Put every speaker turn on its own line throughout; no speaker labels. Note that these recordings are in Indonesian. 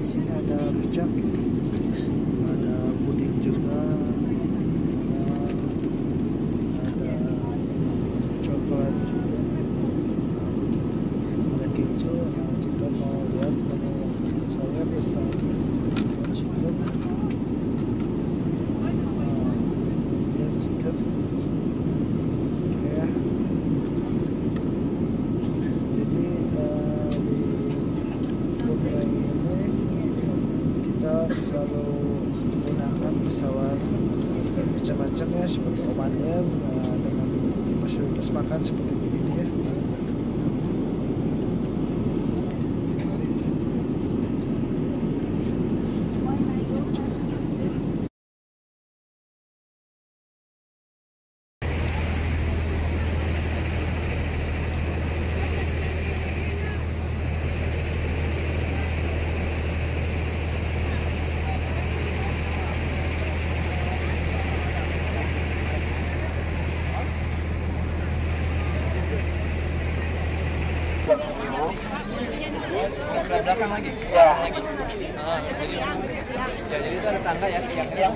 sini ada rujak, ada puding juga, ada coklat juga, ada keju. Nah, kita mau lihat menu. Saya pesan chicken. Lihat chicken. Oke. Jadi di Brunei ini kita selalu menggunakan pesawat macam-macam ya, seperti Oman Air dengan fasilitas makan seperti begini ya.
Belakang lagi. Ya. Jadi itu ada tangga ya, yang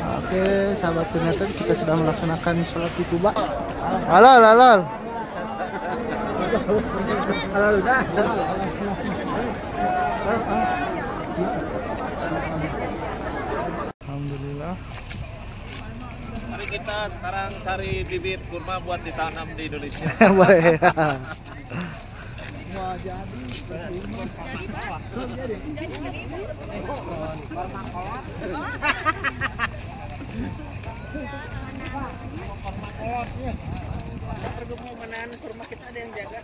Oke, sahabat ternyata kita sudah melaksanakan sholat di Kuba. Halal, halal. Halal udah. Alhamdulillah.
Mari kita sekarang cari bibit kurma buat ditanam di Indonesia.
Boleh.
Pergumulan kurma kita ada yang jaga.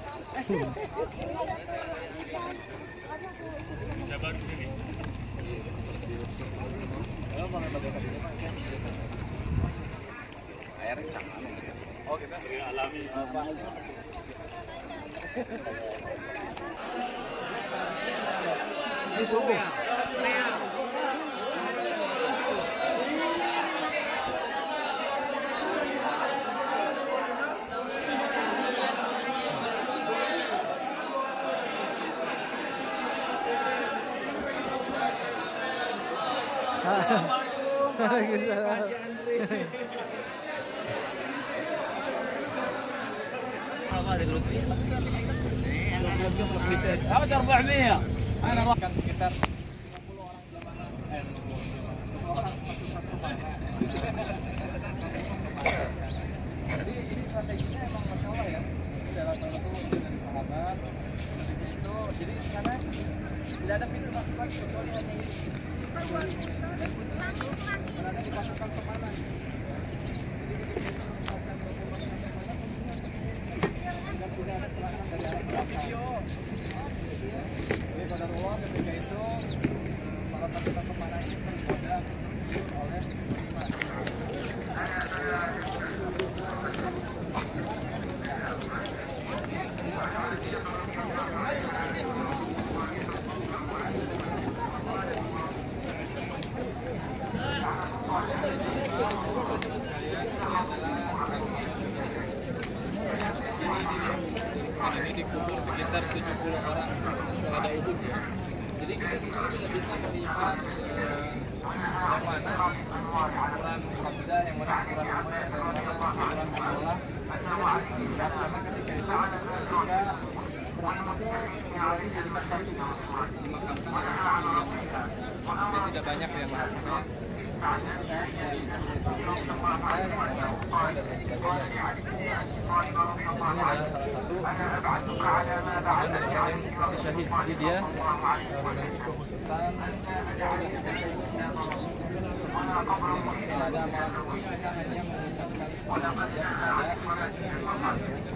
Oh, kita alami apa? Kan sekitar 50 orang jadi ini strateginya emang Masya Allah ya. Dalam itu dari sahabat itu, jadi di sana tidak ada pintu masuk lagi kecuali hanya ini. Dan pintu itu berada di pasukan pemanas. Sudah ada serangan dari arah belakang. Jadi pada ruang ketika itu para pasukan pemanah ini bergoda oleh Muslimat. Ini dikubur sekitar 70 orang pada Uhud ya. Jadi kita di sini tidak bisa melihat yang mana ukuran Hamzah, yang mana ukuran Umar, yang mana ukuran Abdullah. Karena ketika itu ketika berangkat jadi satu dimakamkan. Jadi tidak banyak yang melakukannya. Ini adalah salah satu dari orang yang mati syahid. Jadi dia memiliki kekhususan ada amalan khusus, kita hanya mengucapkan salam saja kepada Assalamualaikum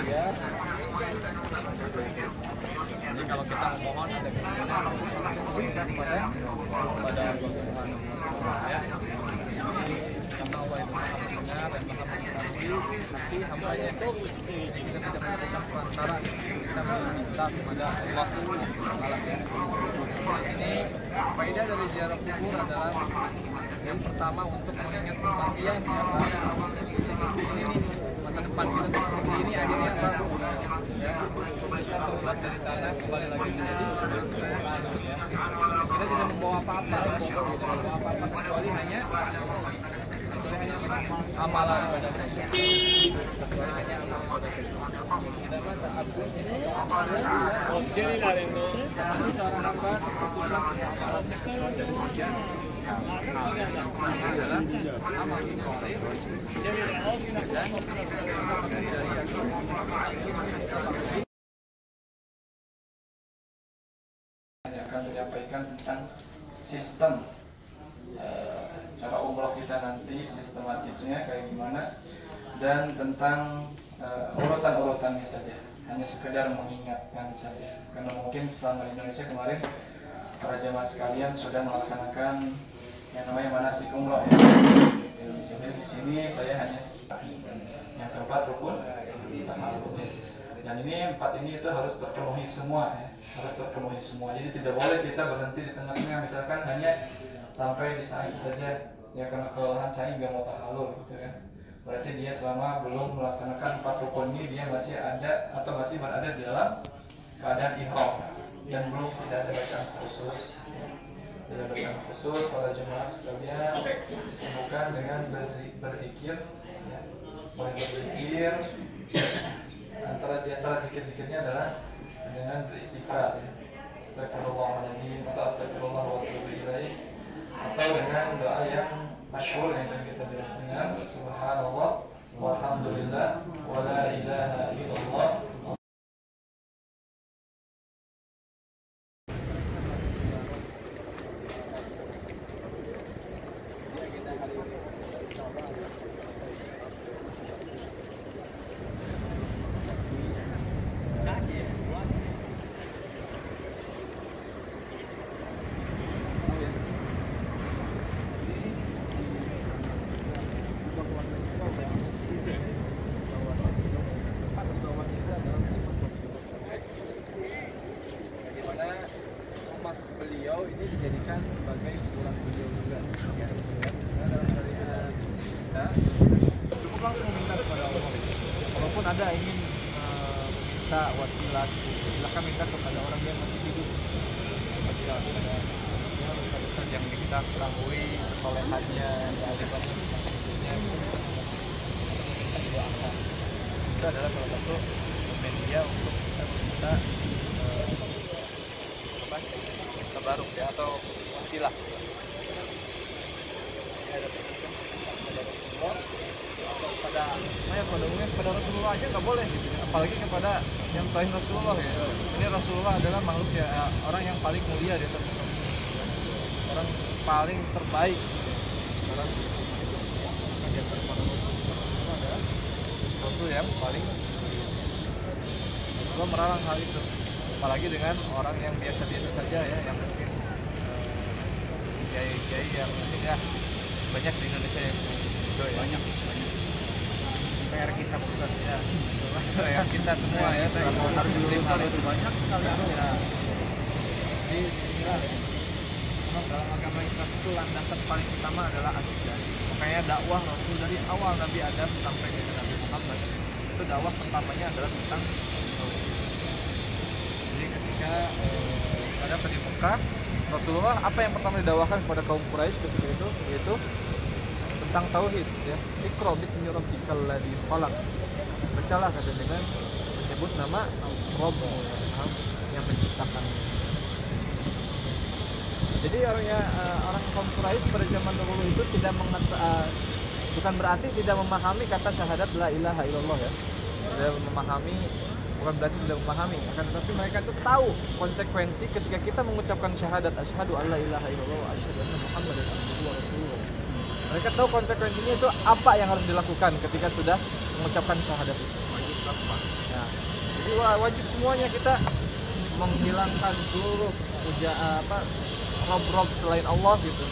dia. Jadi kalau kita memohon ada keinginan kepada Allah Subhanahu wa Ta'ala ya. Karena Allah itu maha mendengar dan maha mengetahui hati hambanya itu, kita tidak menentukan perantara, kita meminta kepada Allah Subhanahu wa Ta'ala. Di sini faedah dari ziarah kubur adalah yang pertama untuk mengingat kematian ya Pak. Ini nih masa depan kita seperti ini akhirnya apa ya, kita terbuat dari tanah kembali lagi menjadi tanah ya. Kita tidak membawa apa-apa, membawa apa-apa kecuali hanya amalan ibadah saja. Kecuali hanya amalan ibadah saja. Kita baca aku jadi dari itu seorang hamba tugas dari bagian adalah amal soleh dan dari akan menyampaikan tentang sistem cara umroh kita nanti, sistematisnya kayak gimana, dan tentang urutan-urutannya saja, hanya sekedar mengingatkan saja, karena mungkin selama di Indonesia kemarin para jemaah sekalian sudah melaksanakan yang namanya manasik umroh ya. Di sini saya hanya yang keempat rukun dan ini empat ini itu harus terpenuhi semua ya, harus terpenuhi semua. Jadi tidak boleh kita berhenti di tengah-tengah, misalkan hanya sampai di sa'i saja ya, karena kelelahan sa'i nggak mau tahalul gitu kan. Berarti dia selama belum melaksanakan 4 rukun ini dia masih ada atau masih berada di dalam keadaan ihram dan belum tidak ada bacaan khusus. Tidak bacaan khusus, para jemaah sekalian disibukkan dengan berzikir ya. Mulai berzikir, antara zikir-zikirnya adalah dengan beristighfar ya. Astagfirullahaladzim atau astagfirullah wa atubu ilaih, atau dengan doa yang masyhur yang sering kita dengar, subhanallah walhamdulillah wa la ilaha illallah. Beliau ini dijadikan sebagai kuburan beliau juga ya. Dalam syariat kita cukup langsung meminta kepada Allah. Walaupun ada ingin meminta wasilah, silakan minta kepada orang yang masih hidup. Wasilah kepada yang kita ketahui kesolehannya, keadilannya, itu adalah salah satu media untuk kita meminta tabaruk ya, atau wasilah. Pada umumnya kepada Rasulullah aja nggak boleh gitu, apalagi kepada yang selain Rasulullah ya. Ini Rasulullah adalah makhluk ya, orang yang paling mulia di atas orang paling terbaik. Orang di antara para Rasul adalah Rasul yang paling Rasulullah melarang hal itu, apalagi dengan orang yang biasa-biasa saja ya, yang mungkin kiai-kiai yang mungkin ya banyak di Indonesia ya, banyak PR kita bukan ya, PR kita semua ya, harus diterima itu banyak sekali ya. Jadi inilah memang dalam agama Islam itu landasan paling utama adalah akidah. Makanya dakwah Rasul dari awal Nabi Adam sampai dengan Nabi Muhammad itu dakwah pertamanya adalah tentang ketika ada di Mekah, Rasulullah apa yang pertama didakwakan kepada kaum Quraisy ketika itu yaitu tentang tauhid ya. Iqra bismi rabbikal ladzi khalaq. Bacalah kata dengan menyebut nama Rabb yang menciptakan. Jadi orang kaum Quraisy pada zaman dahulu itu tidak bukan berarti tidak memahami kata syahadat la ilaha illallah ya. Tidak memahami, bukan berarti tidak memahami, akan tetapi mereka itu tahu konsekuensi ketika kita mengucapkan syahadat asyhadu alla ilaha illallah wa asyhadu anna muhammadan abduhu wa rasuluh. Mereka tahu konsekuensinya itu apa yang harus dilakukan ketika sudah mengucapkan syahadat itu. Nah, jadi wajib semuanya kita menghilangkan seluruh rob-rob selain Allah gitu.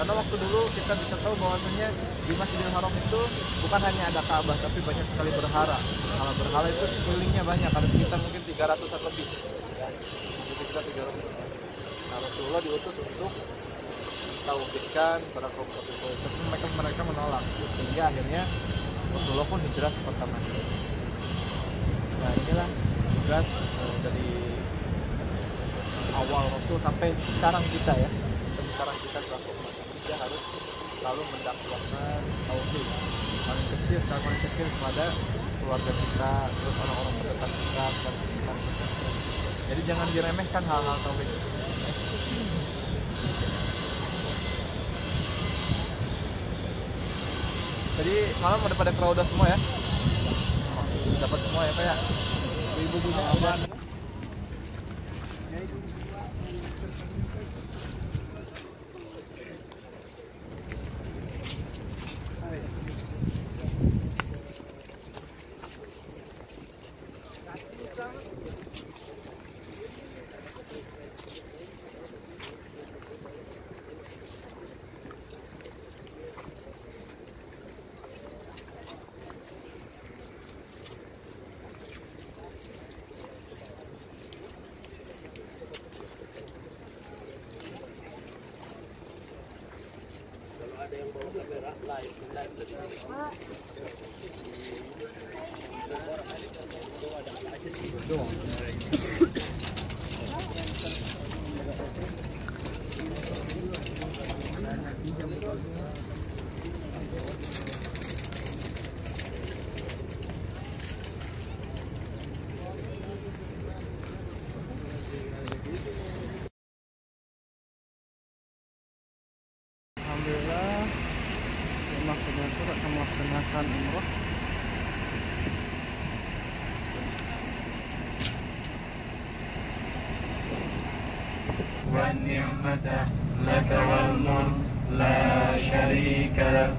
Karena waktu dulu kita bisa tahu bahwasanya di Masjidil Haram itu bukan hanya ada Ka'bah, tapi banyak sekali berhala. Berhala itu sekelilingnya banyak, ada sekitar mungkin 300-an lebih. Ya, sekitar 300. Nah, Rasulullah diutus untuk tauhidkan para kaum kafir, tapi mereka menolak, sehingga akhirnya Rasulullah pun hijrah ke kota Madinah. Nah inilah hijrah dari awal Rasul sampai sekarang kita ya, sampai sekarang kita selaku umat manusia harus selalu mendakwahkan tauhid paling kecil kepada keluarga kita, terus orang-orang terdekat kita, dan sekitar kita. Jadi jangan diremehkan hal-hal tauhid. Jadi malam udah pada crowd semua ya, dapat semua ya Pak ya. Ibu-ibunya aman.
Alhamdulillah rumah penyatur akan melaksanakan umroh.
والنعمة لك والملك لا شريك لك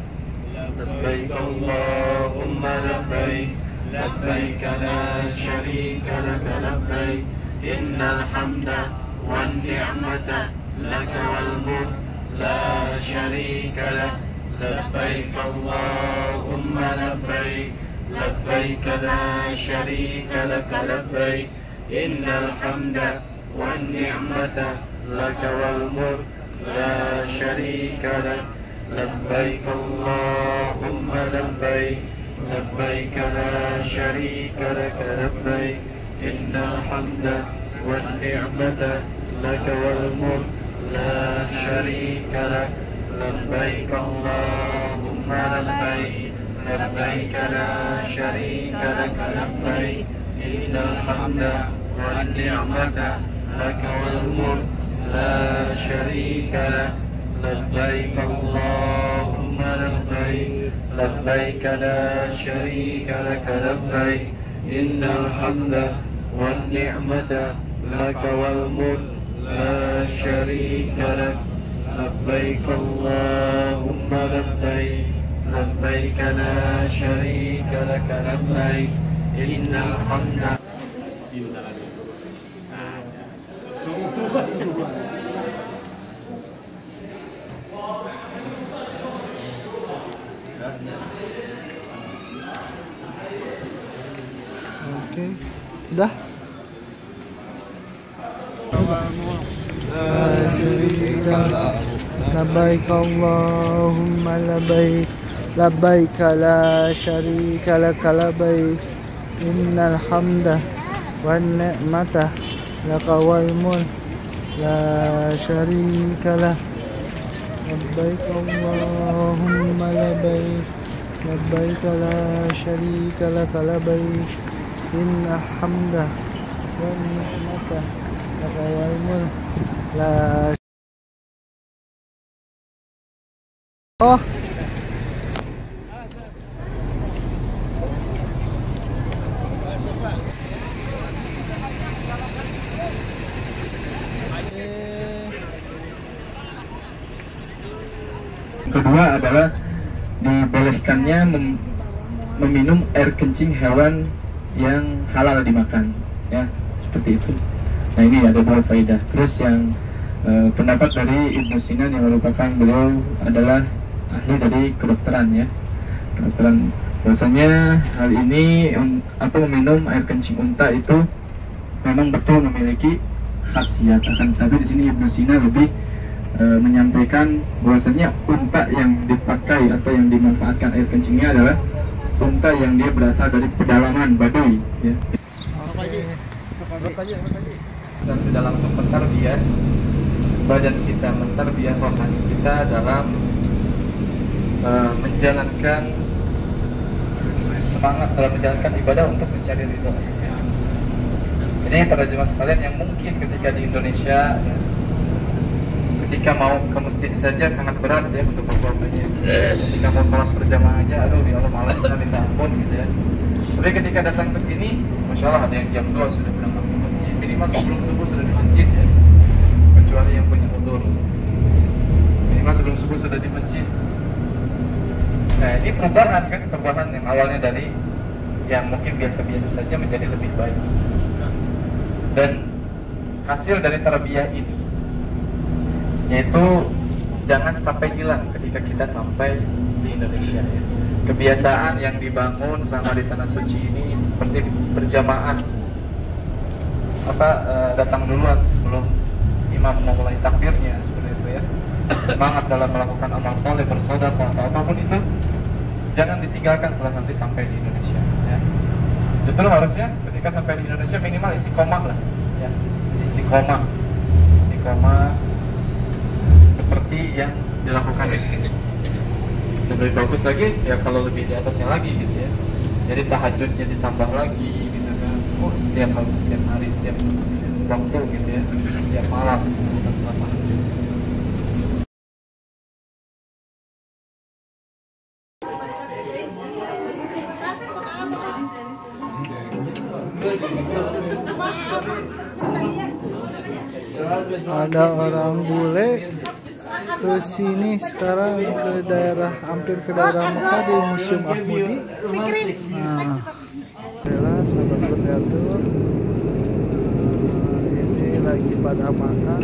لبيك اللهم لبيك لبيك لا شريك لك لبيك إن الحمد والنعمة لك والملك لا شريك لك لبيك اللهم لبيك لبيك لا شريك لك لبيك إن الحمد والنعمة لك والملك لا شريك لك لبيك اللهم لبيك لبيك لا شريك لك لبيك إن الحمد والنعمة لك والملك لا شريك لك لبيك اللهم لبيك لبيك لا شريك لك لبيك إن الحمد والنعمة لك والملك لا شريك لك لبيك اللهم لبيك لبيك لا شريك لك لبيك إن الحمد والنعمة لك والملك لا شريك لك لبيك اللهم لبيك لبيك لا شريك لك لبيك إن الحمد.
Oke, udah. Labbaik Allahumma labbaik labbaik la syarika lak labbaik innal hamda wan ni'mata laka wal mulk la syarika lak labbaik Allahumma labbaik labbaik la syarika lak labbaik innal hamda wan ni'mata laka wal mulk la. Oh.
Kedua adalah dibolehkannya meminum air kencing hewan yang halal dimakan, ya seperti itu. Nah ini ada dua faedah. Terus yang pendapat dari Ibnu Sinan yang merupakan beliau adalah ahli dari kedokteran, ya kedokteran, bahwasanya hal ini atau meminum air kencing unta itu memang betul memiliki khasiat. Akan tetapi di sini Ibnu Sina lebih menyampaikan bahwasanya unta yang dipakai atau yang dimanfaatkan air kencingnya adalah unta yang dia berasal dari pedalaman Baduy, ya. Dan tidak langsung mentarbiyah badan kita, mentarbiyah rohani kita dalam menjalankan semangat dalam menjalankan ibadah untuk mencari ridho. Ini para jemaah sekalian yang mungkin ketika di Indonesia, ya, ketika mau ke masjid saja sangat berat ya untuk berkorbannya. Ketika mau sholat berjamaah aja, aduh ya Allah malas, minta ampun gitu ya. Tapi ketika datang ke sini, masya Allah ada yang jam 2 sudah berangkat ke masjid, minimal sebelum subuh sudah di masjid ya. Kecuali yang punya udzur, minimal sebelum subuh sudah di masjid. Nah ini perubahan kan, perubahan yang awalnya dari yang mungkin biasa-biasa saja menjadi lebih baik. Dan hasil dari tarbiyah ini yaitu jangan sampai hilang ketika kita sampai di Indonesia ya. Kebiasaan yang dibangun selama di tanah suci ini seperti berjamaah, datang duluan sebelum imam memulai takbirnya, seperti itu ya. Semangat dalam melakukan amal soleh, bersedekah atau apapun itu jangan ditinggalkan setelah nanti sampai di Indonesia ya. Justru harusnya ketika sampai di Indonesia minimal istiqomah lah ya. Istiqomah seperti yang dilakukan di sini. Dan lebih bagus lagi ya kalau lebih di atasnya lagi gitu ya. Jadi tahajudnya ditambah lagi gitu kan. Oh setiap hari, setiap waktu gitu ya, setiap malam kita sholat tahajud.
Ada orang bule ke sini sekarang ke daerah, hampir ke daerah Mekah di Museum Ahmudi. Nah, adalah sahabat berdatur, ini lagi pada makan.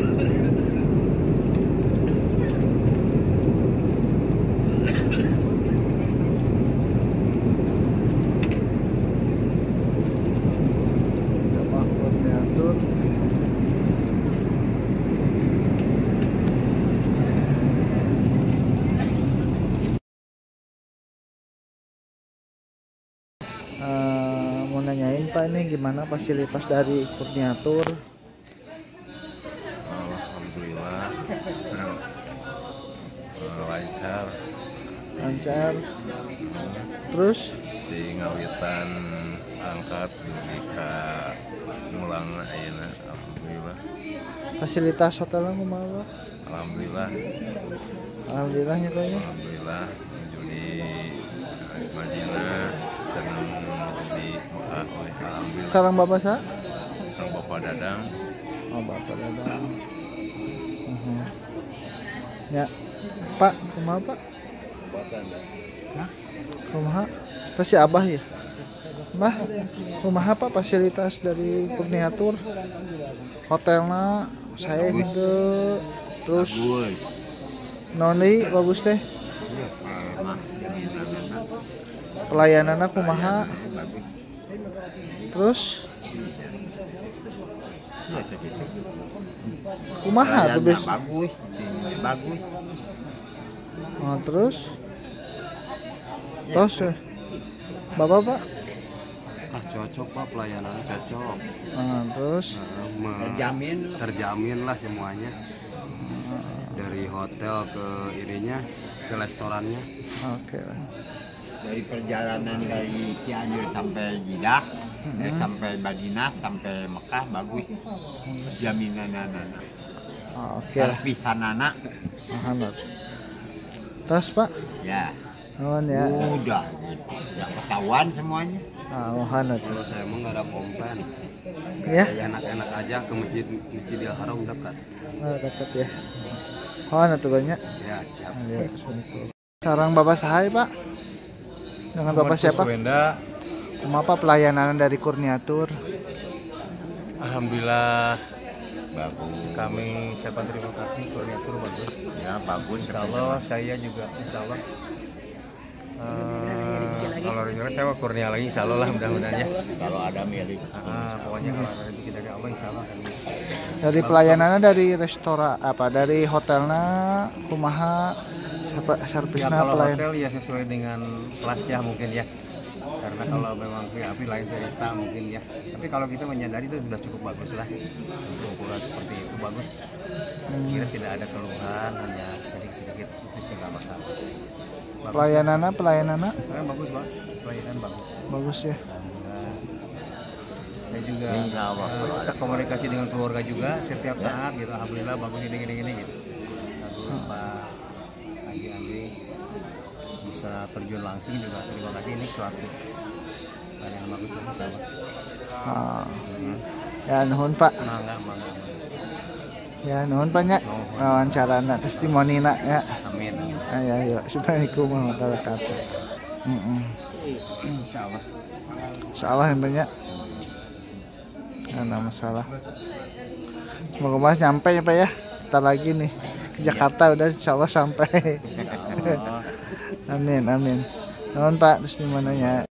Jamaah berdatur. Mau nanyain Pak, ini gimana fasilitas dari Kurniatur?
Alhamdulillah
Lancar. Terus
di ngawitan angkat jika mulang ayeuna alhamdulillah.
fasilitas hotelnya kumaha?
Alhamdulillah
Alhamdulillahnya Pak ya.
alhamdulillah menuju di Madinah senang di Mekah oleh alhamdulillah.
Sarang Bapak sa?
Sang Bapak Dadang
Oh Bapak Dadang. Ya Pak, kumaha Pak? Hah? Kumaha? Terus si Abah ya? Bah, kumaha Pak fasilitas dari Kurniatur? Hotelnya saya gitu. Terus noni bagus teh. Pelayanannya kumaha? Terus kumaha tuh bes?
Bagus.
Oh, terus Bapak Pak?
Cocok Pak, pelayanan cocok.
Terus
Terjamin lah semuanya. Dari hotel ke ininya, ke restorannya.
Oke lah.
Dari perjalanan dari Cianjur sampai Jeddah, sampai Madinah, sampai Mekah bagus. Jaminanana.
Oke.
Terpisanana.
Tas Pak?
Ya.
Nuhun ya.
Udah ketahuan semuanya.
Mohanat.
Kalau saya emang nggak ada komplain.
Ya.
Saya enak-enak aja ke Masjidil Haram dekat.
Dekat ya. Mohanat tuh banyak.
Ya siap.
Ya, sarang Bapak Sahai Pak? Dengan Bapak siapa? Apa pelayanan dari Kurniatur?
Alhamdulillah bagus. Kami ucapkan terima kasih Kurniatur bagus. Ya bagus. Insya Allah saya juga insya Allah. Kalau rencananya saya mau kurnia lagi insya Allah lah mudah-mudahan ya.
Kalau ada milik.
Pokoknya kalau ada rezeki dari Allah insya Allah.
Dari pelayanannya dari restoran apa dari hotelnya kumaha
Ya
servisnya
kalau
pelayan.
hotel ya sesuai dengan kelasnya mungkin ya. Karena kalau memang VIP lain cerita mungkin ya. Tapi kalau kita menyadari itu sudah cukup bagus lah. Untuk ukuran seperti itu bagus. Kira tidak ada keluhan, hanya sedikit-sedikit itu sih nggak masalah. Bagus,
Pelayanannya
bagus Pak. Pelayanan bagus.
bagus ya.
Alhamdulillah. Saya juga
Insya Allah, kalau ada
komunikasi dengan keluarga juga setiap saat gitu. Alhamdulillah bagus ini gitu. Bagus Pak Andi bisa terjun langsung juga. Terima kasih, ini suatu hal yang bagus lah insyaallah.
Ya nuhun Pak.
Mangga.
Ya nuhun Pak nya. Wawancarana testimonina ya.
Amin.
Ayo Assalamualaikum warahmatullahi wabarakatuh.
Insyaallah.
Insyaallah yang banyak. Nggak masalah. Semoga Mas nyampe ya Pak ya. Bentar lagi nih ke Jakarta udah insyaallah sampai. Amin. Nuhun Pak, terus di mananya?